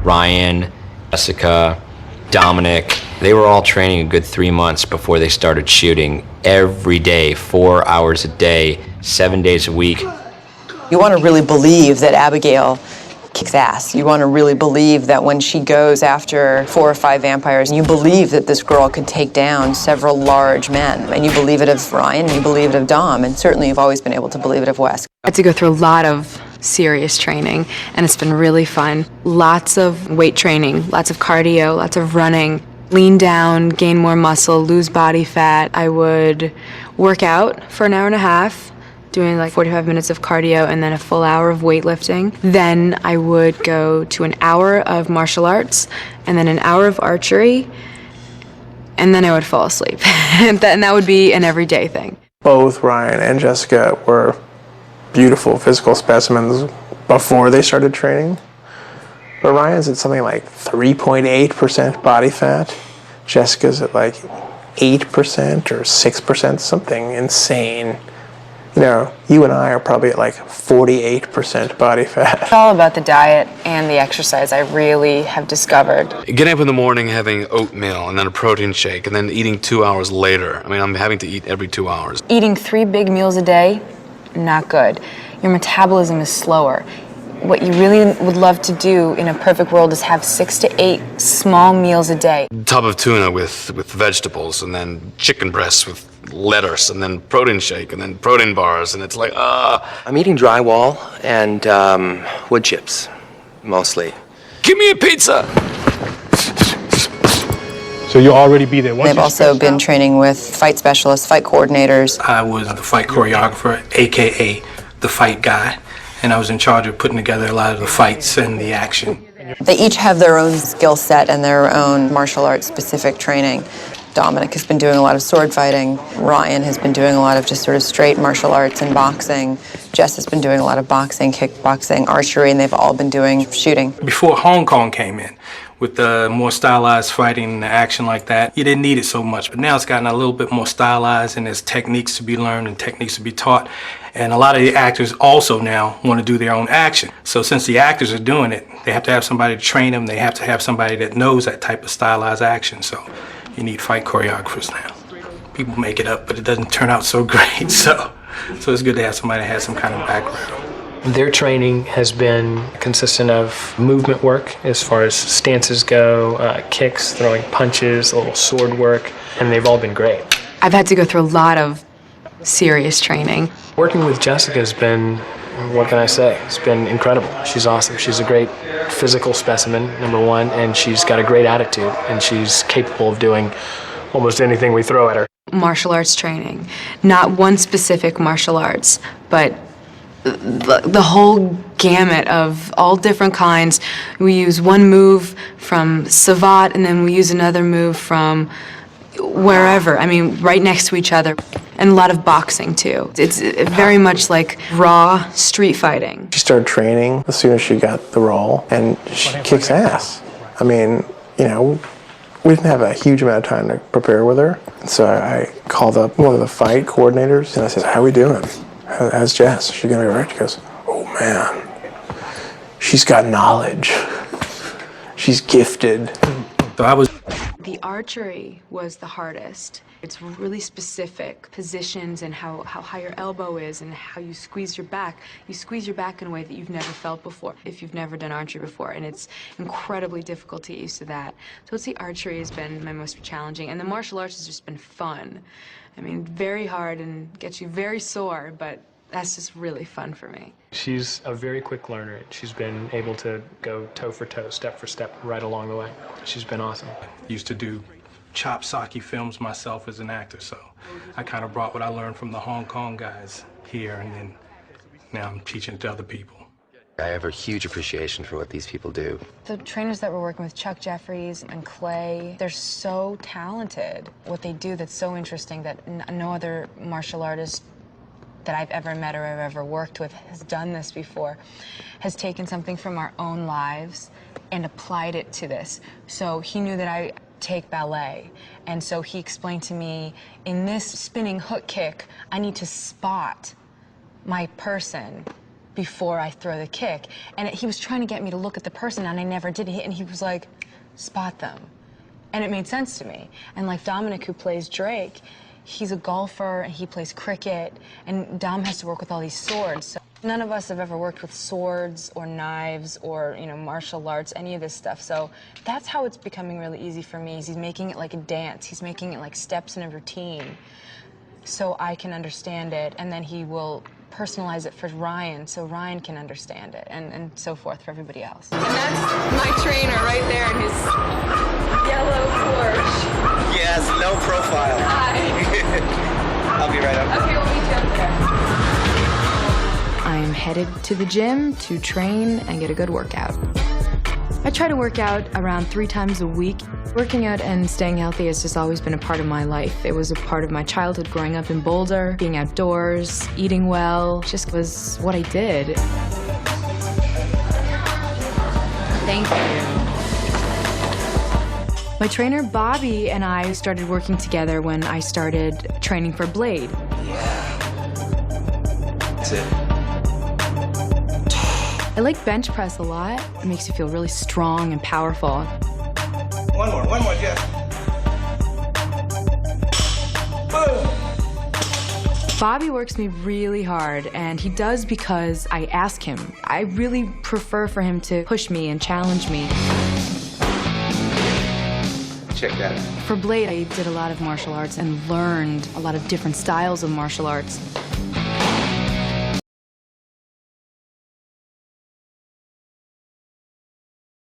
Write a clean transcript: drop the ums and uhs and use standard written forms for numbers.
Ryan, Jessica, Dominic, they were all training a good 3 months before they started shooting every day, 4 hours a day, 7 days a week. You want to really believe that Abigail kicks ass. You want to really believe that when she goes after 4 or 5 vampires, you believe that this girl could take down several large men. And you believe it of Ryan, you believe it of Dom, and certainly you've always been able to believe it of Wes. I had to go through a lot of serious training, and it's been really fun. Lots of weight training, lots of cardio, lots of running. Lean down, gain more muscle, lose body fat. I would work out for an hour and a half, doing like 45 minutes of cardio and then a full hour of weightlifting. Then I would go to an hour of martial arts and then an hour of archery, and then I would fall asleep. And that would be an everyday thing. Both Ryan and Jessica were beautiful physical specimens before they started training. But Ryan's at something like 3.8% body fat. Jessica's at like 8% or 6%, something insane. You know, you and I are probably at like 48% body fat. It's all about the diet and the exercise, I really have discovered. Getting up in the morning, having oatmeal and then a protein shake, and then eating 2 hours later. I mean, I'm having to eat every 2 hours. Eating 3 big meals a day, not good. Your metabolism is slower. What you really would love to do in a perfect world is have 6 to 8 small meals a day. Tub of tuna with vegetables, and then chicken breasts with lettuce, and then protein shake, and then protein bars, and it's like, I'm eating drywall and wood chips, mostly. Give me a pizza! So you'll already be there. They've also been training with fight specialists, fight coordinators. I was the fight choreographer, AKA the fight guy, and I was in charge of putting together a lot of the fights and the action. They each have their own skill set and their own martial arts specific training. Dominic has been doing a lot of sword fighting. Ryan has been doing a lot of just sort of straight martial arts and boxing. Jess has been doing a lot of boxing, kickboxing, archery, and they've all been doing shooting. Before Hong Kong came in, with the more stylized fighting and the action like that, you didn't need it so much. But now it's gotten a little bit more stylized, and there's techniques to be learned and techniques to be taught. And a lot of the actors also now want to do their own action. So since the actors are doing it, they have to have somebody to train them. They have to have somebody that knows that type of stylized action. So you need fight choreographers now. People make it up, but it doesn't turn out so great. So it's good to have somebody that has some kind of background. Their training has been consistent of movement work as far as stances go, kicks, throwing punches, a little sword work, and they've all been great. I've had to go through a lot of serious training. Working with Jessica has been, what can I say? It's been incredible. She's awesome. She's a great physical specimen, number one, and she's got a great attitude, and she's capable of doing almost anything we throw at her. Martial arts training. Not one specific martial arts, but the whole gamut of all different kinds. We use one move from Savate, and then we use another move from wherever. I mean, right next to each other. And a lot of boxing, too. It's very much like raw street fighting. She started training as soon as she got the role, and she kicks ass. I mean, you know, we didn't have a huge amount of time to prepare with her. So I called up one of the fight coordinators, and I said, how are we doing? How's Jess? Is she gonna be all right? She goes, oh man, she's got knowledge. She's gifted. So The archery was the hardest. It's really specific positions and how high your elbow is and how you squeeze your back. You squeeze your back in a way that you've never felt before, if you've never done archery before, and it's incredibly difficult to get used to that. So I'd say archery has been my most challenging, and the martial arts has just been fun. I mean, very hard and gets you very sore, but that's just really fun for me. She's a very quick learner. She's been able to go toe for toe, step for step, right along the way. She's been awesome. used to do chop sake films myself as an actor, so I kind of brought what I learned from the Hong Kong guys here, and then now I'm teaching it to other people. I have a huge appreciation for what these people do. The trainers that we're working with, Chuck Jeffries and Clay, they're so talented. What they do that's so interesting that no other martial artist that I've ever met or I've ever worked with has done this before, has taken something from our own lives and applied it to this. So he knew that I take ballet, and so he explained to me, in this spinning hook kick, I need to spot my person before I throw the kick. And he was trying to get me to look at the person, and I never did. And he was like, spot them. And it made sense to me. And like Dominic, who plays Drake, he's a golfer and he plays cricket, and Dom has to work with all these swords. So none of us have ever worked with swords or knives or, you know, martial arts, any of this stuff. So that's how it's becoming really easy for me. Is he's making it like a dance. He's making it like steps in a routine, so I can understand it, and then he will personalize it for Ryan so Ryan can understand it, and so forth for everybody else. And that's my trainer right there in his yellow Porsche. Yes, no profile. Hi. I'll be right up. Okay, we'll meet you up there. I am headed to the gym to train and get a good workout. I try to work out around 3 times a week. Working out and staying healthy has just always been a part of my life. It was a part of my childhood growing up in Boulder, being outdoors, eating well, just was what I did. Thank you. My trainer Bobby and I started working together when I started training for Blade. Yeah. That's it. I like bench press a lot. It makes you feel really strong and powerful. One more, Jeff. Boom. Bobby works me really hard, and he does because I ask him. I really prefer for him to push me and challenge me. Check that out. For Blade, I did a lot of martial arts and learned a lot of different styles of martial arts.